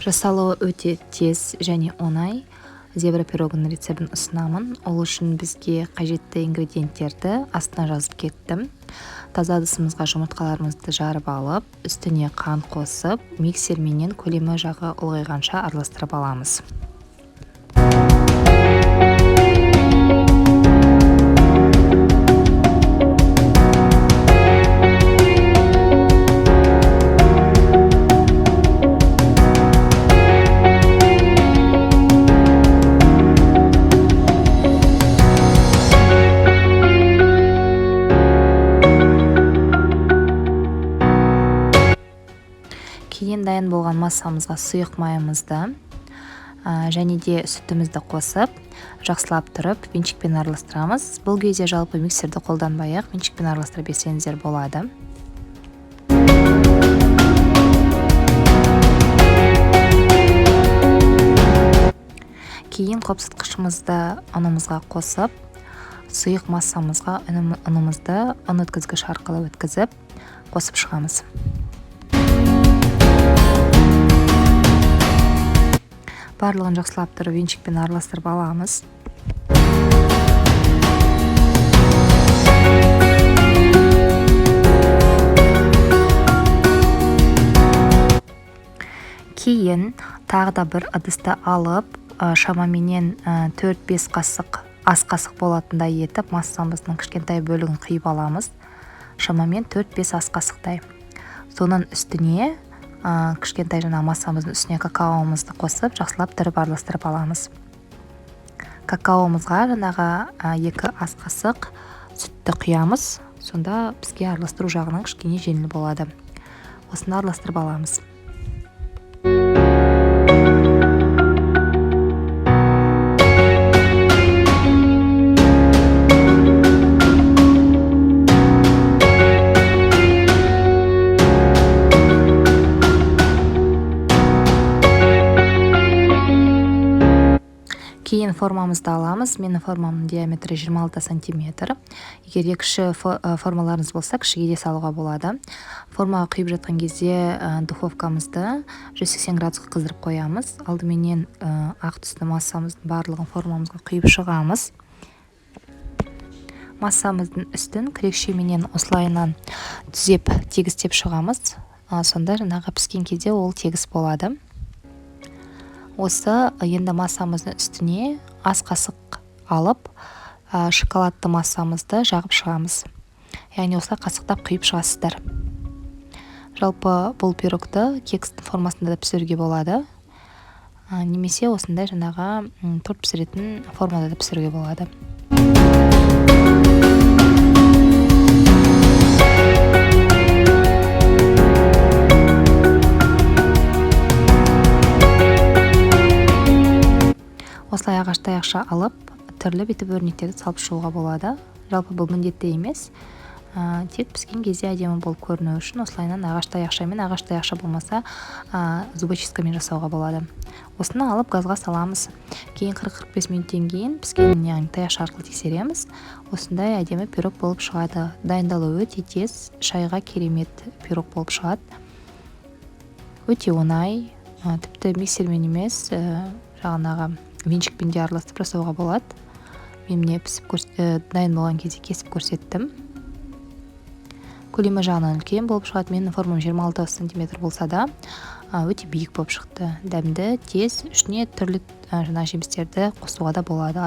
Жасалуы өте тез және оңай зебра пирогының рецебін ұсынамын. Ол үшін бізге қажетті ингредиенттерді астына жазып кеттім. Таза ыдысымызға жұмыртқаларымызды жарып алып, үстіне қант қосып, миксерменен көлемі жағы ұлғайғанша араластырып аламыз. Кейін дайын болған массамызға сұйық майымызды және де сүтімізді қосып, жақсылап тұрып, венчикпен араластырамыз. Бұл кезде жалпы миксерді қолданбай-ақ венчикпен араластырып берсеңіздер болады. Кейін қопсытқышымызды ұнымызға қосып, сұйық массамызға ұнымызды ұн өткізгіш арқылы өткізіп, қосып шығамыз. Барлығын жақсылап тұрып венчикпен араластырып аламыз. Кейін тағы да бір ыдысты алып, шамаменен 4-5 қасық, ас қасық болатындай етіп, массамыздың кішкентай бөлігін құйып аламыз. Шамамен 4-5 ас қасықтай. Соның үстіне кішкентай массамыздың үстіне какаомызды қосып, жақсылап тұрып араластырып аламыз. Какаомызға 2 ас қасық сүтті құямыз. Сонда бізге араластыру жағынан кішкене жеңіл болады. Осыны араластырып аламыз. Кейін формамызды аламыз. Менің формамның диаметрі 26 сантиметр. Егер кіші формаларыңыз болса, кішіге де салуға болады. Формаға құйып жатқан кезде духовкамызды 180 градусқа қыздырып қоямыз. Алдыменен ақ түсті массамыздың барлығын формамызға құйып шығамыз. Массамыздың үстін күрекшеменен осылайынан түзеп, тегістеп шығамыз. Сонда піскен кезде ол тегіс болады. Осы енді массамыздың үстіне ас қасық алып, шоколадты массамызды жағып шығамыз. Яғни осылай қасықтап құйып шығасыздар. Жалпы бұл пирогты кекстің формасында да пісіруге болады. Немесе осындай торт пісіретін формада да пісіруге болады. Осылай ағаш-таяқша алып, түрлі бүйтіп өрнектерді салып шығуға болады. Жалпы бұл міндетті емес. Тек піскен кезде әдемі болып көріну үшін осылайынан ағаш-таяқшамен, ағаш-таяқша болмаса зубочисткамен жасауға болады. Осыны алып газға саламыз. Кейін 40-45 минуттен кейін піскенін таяқша арқылы тексереміз. Осындай әдемі пирог болып шығады. Дайындалуы өте тез, шайға керемет пирог болып шығады. Өте оңай, тіпті миксермен емес, венчикпен де араластырып жасауға болады. Мен дайын болған кезде кесіп көрсеттім. Көлемі жағынан үлкен болып шығады. Менің формам 26 сантиметр болса да, өте биік болып шықты. Дәмді, тез, ішіне түрлі жемістерді қосуға да болады.